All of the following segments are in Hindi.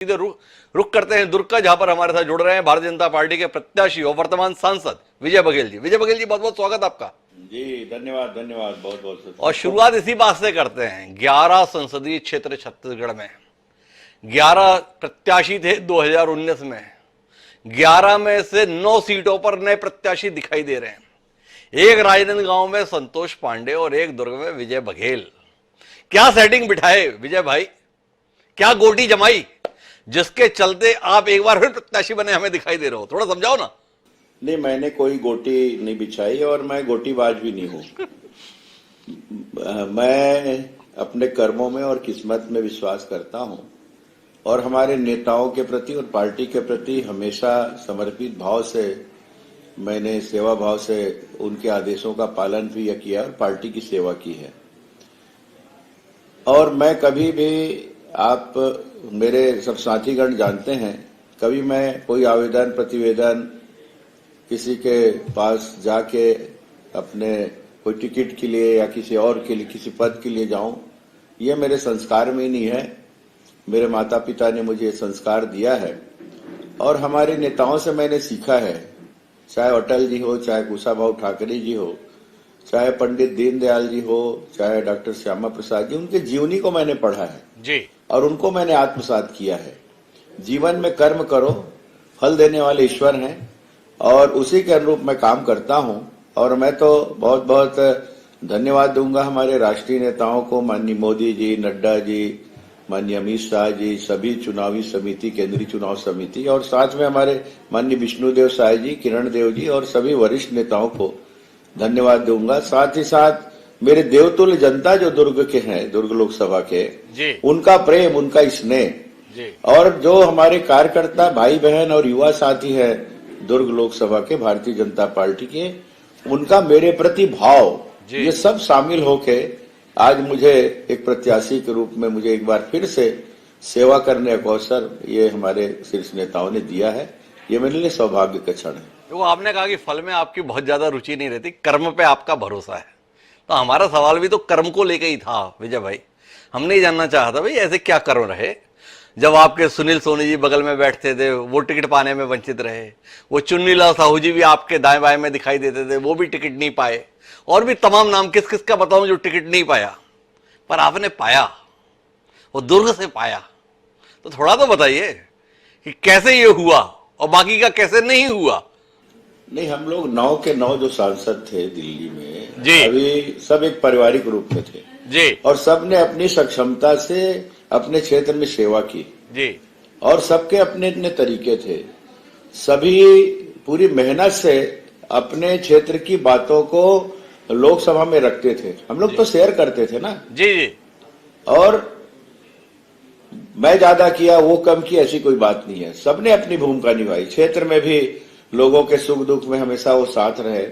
सीधे रुक करते हैं दुर्ग का, जहां पर हमारे साथ जुड़ रहे हैं भारतीय जनता पार्टी के प्रत्याशी और वर्तमान सांसद विजय बघेल जी। विजय बघेल जी, बहुत बहुत स्वागत आपका। जी धन्यवाद धन्यवाद, बहुत बहुत। और शुरुआत इसी बात से करते हैं, 11 संसदीय क्षेत्र छत्तीसगढ़ में 11 प्रत्याशी थे 2019 में, 11 में से 9 सीटों पर नए प्रत्याशी दिखाई दे रहे हैं। एक राजनांदगांव में संतोष पांडे और एक दुर्ग में विजय बघेल। क्या सेटिंग बिठाए विजय भाई, क्या गोटी जमाई जिसके चलते आप एक बार फिर प्रत्याशी बने हमें दिखाई दे रहे हो? थोड़ा समझाओ ना। नहीं, मैंने कोई गोटी नहीं बिछाई और मैं गोटीबाज भी नहीं हूं। मैं अपने कर्मों में और किस्मत में विश्वास करता हूं और हमारे नेताओं के प्रति और पार्टी के प्रति हमेशा समर्पित भाव से मैंने सेवा भाव से उनके आदेशों का पालन भी किया और पार्टी की सेवा की है। और मैं कभी भी, आप मेरे सब साथीगण जानते हैं, कभी मैं कोई आवेदन प्रतिवेदन किसी के पास जाके अपने कोई टिकट के लिए या किसी और के लिए, किसी पद के लिए जाऊं, ये मेरे संस्कार में ही नहीं है। मेरे माता पिता ने मुझे संस्कार दिया है और हमारे नेताओं से मैंने सीखा है, चाहे अटल जी हो, चाहे कुशाभाऊ ठाकरे जी हो, चाहे पंडित दीनदयाल जी हो, चाहे डॉक्टर श्यामा प्रसाद जी, उनके जीवनी को मैंने पढ़ा है जी और उनको मैंने आत्मसात किया है। जीवन में कर्म करो, फल देने वाले ईश्वर हैं और उसी के अनुरूप मैं काम करता हूं। और मैं तो बहुत बहुत धन्यवाद दूंगा हमारे राष्ट्रीय नेताओं को, माननीय मोदी जी, नड्डा जी, माननीय अमित शाह जी, सभी चुनावी समिति, केंद्रीय चुनाव समिति, और साथ में हमारे माननीय विष्णुदेव साय जी, किरण देव जी और सभी वरिष्ठ नेताओं को धन्यवाद दूंगा। साथ ही साथ मेरे देवतुल्य जनता जो दुर्ग के हैं, दुर्ग लोकसभा के जी, उनका प्रेम, उनका स्नेह और जो हमारे कार्यकर्ता भाई बहन और युवा साथी है दुर्ग लोकसभा के भारतीय जनता पार्टी के, उनका मेरे प्रति भाव, ये सब शामिल होके आज मुझे एक प्रत्याशी के रूप में मुझे एक बार फिर से सेवा करने का अवसर ये हमारे शीर्ष नेताओं ने दिया है। ये मेरे लिए सौभाग्य का क्षण है। वो आपने कहा कि फल में आपकी बहुत ज्यादा रुचि नहीं रहती, कर्म पे आपका भरोसा है। तो हमारा सवाल भी तो कर्म को लेकर ही था विजय भाई। हमने ही जानना चाहा था भाई ऐसे क्या कर्म रहे जब आपके सुनील सोनी जी बगल में बैठते थे, वो टिकट पाने में वंचित रहे। वो चुन्नीलाल साहू जी भी आपके दाएं बाएं में दिखाई देते थे, वो भी टिकट नहीं पाए। और भी तमाम नाम किस किस का बताऊं जो टिकट नहीं पाया, पर आपने पाया, वो दुर्ग से पाया। तो थोड़ा तो बताइए कि कैसे ये हुआ और बाकी का कैसे नहीं हुआ। नहीं, हम लोग 9 के 9 जो सांसद थे दिल्ली में जी, अभी सब एक पारिवारिक रूप में थे जी, और सब ने अपनी सक्षमता से अपने क्षेत्र में सेवा की जी, और सबके अपने अपने तरीके थे। सभी पूरी मेहनत से अपने क्षेत्र की बातों को लोकसभा में रखते थे। हम लोग तो शेयर करते थे ना। जी जी। और मैं ज्यादा किया, वो कम किया, ऐसी कोई बात नहीं है। सबने अपनी भूमिका निभाई। क्षेत्र में भी लोगों के सुख दुख में हमेशा वो साथ रहे,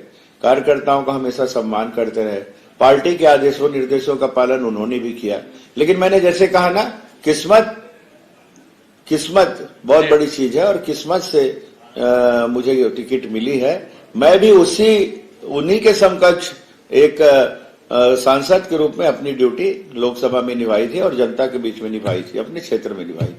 कार्यकर्ताओं का हमेशा सम्मान करते रहे, पार्टी के आदेशों निर्देशों का पालन उन्होंने भी किया। लेकिन मैंने जैसे कहा ना, किस्मत बहुत बड़ी चीज है और किस्मत से मुझे ये टिकट मिली है। मैं भी उन्हीं के समकक्ष एक सांसद के रूप में अपनी ड्यूटी लोकसभा में निभाई थी और जनता के बीच में निभाई थी, अपने क्षेत्र में निभाई थी।